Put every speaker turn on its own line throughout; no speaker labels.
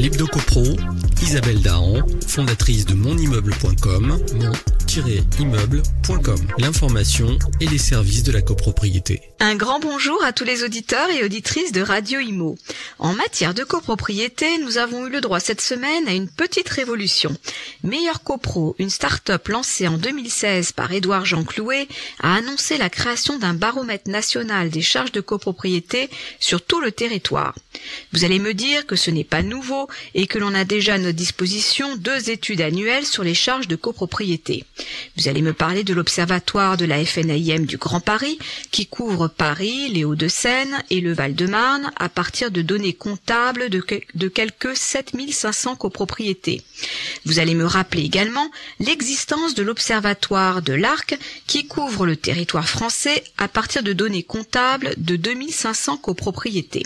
L'Hebdo-Copro, Isabelle Dahan, fondatrice de monimmeuble.com, mon-immeuble.com. L'information et les services de la copropriété.
Un grand bonjour à tous les auditeurs et auditrices de Radio Imo. En matière de copropriété, nous avons eu le droit cette semaine à une petite révolution. Meilleur Copro, une start-up lancée en 2016 par Édouard Jean Clouet, a annoncé la création d'un baromètre national des charges de copropriété sur tout le territoire. Vous allez me dire que ce n'est pas nouveau et que l'on a déjà à notre disposition 2 études annuelles sur les charges de copropriété. Vous allez me parler de l'Observatoire de la FNAIM du Grand Paris qui couvre Paris, les Hauts-de-Seine et le Val-de-Marne à partir de données comptables de quelques 7500 copropriétés. Vous allez me rappeler également l'existence de l'Observatoire de l'Arc qui couvre le territoire français à partir de données comptables de 2500 copropriétés.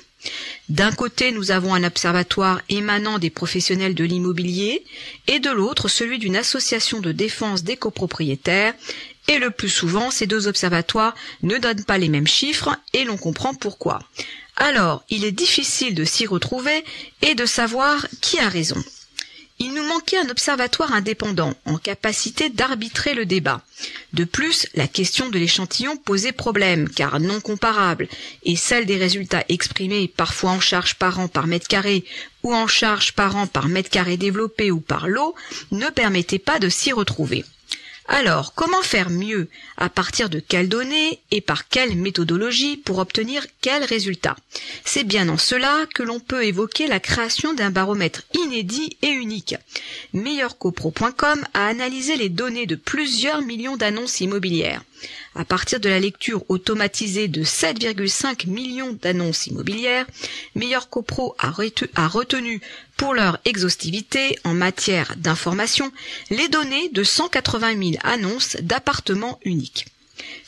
D'un côté, nous avons un observatoire émanant des professionnels de l'immobilier et de l'autre, celui d'une association de défense des copropriétaires. Et le plus souvent, ces 2 observatoires ne donnent pas les mêmes chiffres et l'on comprend pourquoi. Alors, il est difficile de s'y retrouver et de savoir qui a raison. Il nous manquait un observatoire indépendant, en capacité d'arbitrer le débat. De plus, la question de l'échantillon posait problème, car non comparable, et celle des résultats exprimés parfois en charge par an par mètre carré, ou en charge par an par mètre carré développé ou par lot, ne permettait pas de s'y retrouver. Alors, comment faire mieux? À partir de quelles données et par quelle méthodologie pour obtenir quels résultats? C'est bien en cela que l'on peut évoquer la création d'un baromètre inédit et unique. Meilleurcopro.com a analysé les données de plusieurs millions d'annonces immobilières. À partir de la lecture automatisée de 7,5 millions d'annonces immobilières, Meilleur Copro a retenu pour leur exhaustivité en matière d'information les données de 180 000 annonces d'appartements uniques.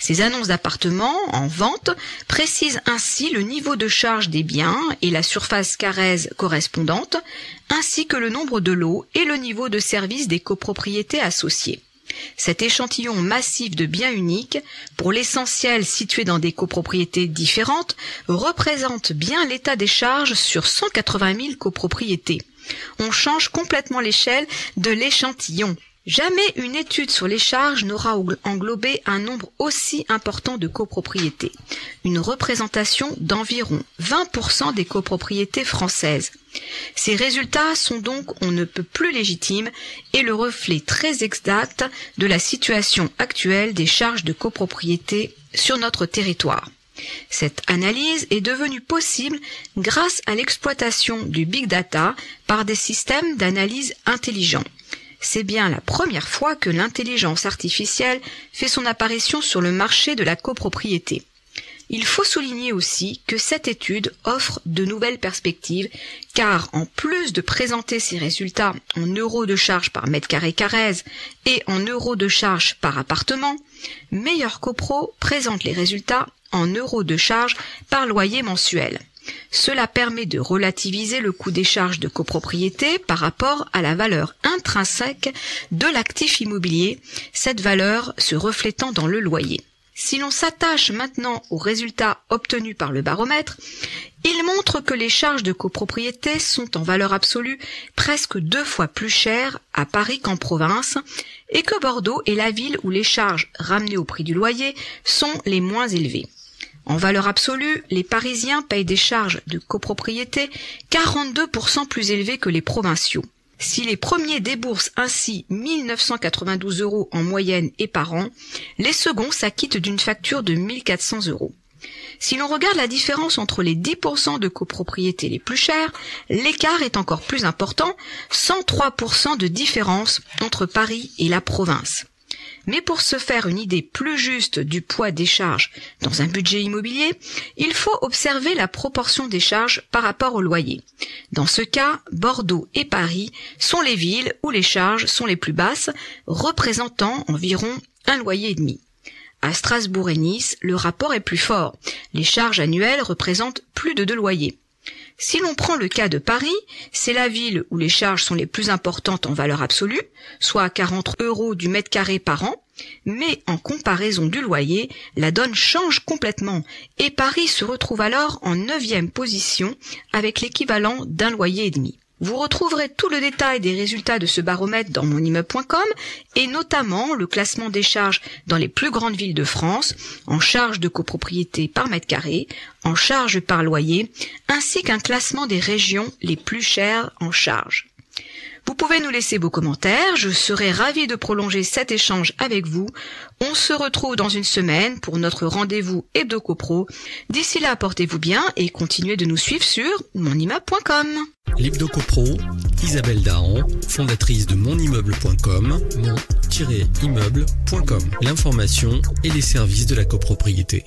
Ces annonces d'appartements en vente précisent ainsi le niveau de charge des biens et la surface carrée correspondante, ainsi que le nombre de lots et le niveau de service des copropriétés associées. Cet échantillon massif de biens uniques, pour l'essentiel situés dans des copropriétés différentes, représente bien l'état des charges sur 180 000 copropriétés. On change complètement l'échelle de l'échantillon. Jamais une étude sur les charges n'aura englobé un nombre aussi important de copropriétés. Une représentation d'environ 20% des copropriétés françaises. Ces résultats sont donc on ne peut plus légitimes et le reflet très exact de la situation actuelle des charges de copropriété sur notre territoire. Cette analyse est devenue possible grâce à l'exploitation du big data par des systèmes d'analyse intelligents. C'est bien la première fois que l'intelligence artificielle fait son apparition sur le marché de la copropriété. Il faut souligner aussi que cette étude offre de nouvelles perspectives, car en plus de présenter ses résultats en euros de charge par mètre carré Carrez et en euros de charge par appartement, Meilleur Copro présente les résultats en euros de charge par loyer mensuel. Cela permet de relativiser le coût des charges de copropriété par rapport à la valeur intrinsèque de l'actif immobilier, cette valeur se reflétant dans le loyer. Si l'on s'attache maintenant aux résultats obtenus par le baromètre, il montre que les charges de copropriété sont en valeur absolue presque 2 fois plus chères à Paris qu'en province et que Bordeaux est la ville où les charges ramenées au prix du loyer sont les moins élevées. En valeur absolue, les Parisiens payent des charges de copropriété 42% plus élevées que les provinciaux. Si les premiers déboursent ainsi 1 992 € en moyenne et par an, les seconds s'acquittent d'une facture de 1 400 €. Si l'on regarde la différence entre les 10% de copropriétés les plus chères, l'écart est encore plus important, 103% de différence entre Paris et la province. Mais pour se faire une idée plus juste du poids des charges dans un budget immobilier, il faut observer la proportion des charges par rapport au loyer. Dans ce cas, Bordeaux et Paris sont les villes où les charges sont les plus basses, représentant environ 1,5 loyer. À Strasbourg et Nice, le rapport est plus fort. Les charges annuelles représentent plus de 2 loyers. Si l'on prend le cas de Paris, c'est la ville où les charges sont les plus importantes en valeur absolue, soit 40 € du mètre carré par an, mais en comparaison du loyer, la donne change complètement et Paris se retrouve alors en 9e position avec l'équivalent d'1,5 loyer. Vous retrouverez tout le détail des résultats de ce baromètre dans monimmeuble.com et notamment le classement des charges dans les plus grandes villes de France, en charge de copropriété par mètre carré, en charge par loyer, ainsi qu'un classement des régions les plus chères en charge. Vous pouvez nous laisser vos commentaires, je serai ravie de prolonger cet échange avec vous. On se retrouve dans une semaine pour notre rendez-vous HebdoCopro. D'ici là, portez-vous bien et continuez de nous suivre sur monimmeuble.com.
L'HebdoCopro, Isabelle Dahan, fondatrice de monimmeuble.com, mon-immeuble.com. L'information et les services de la copropriété.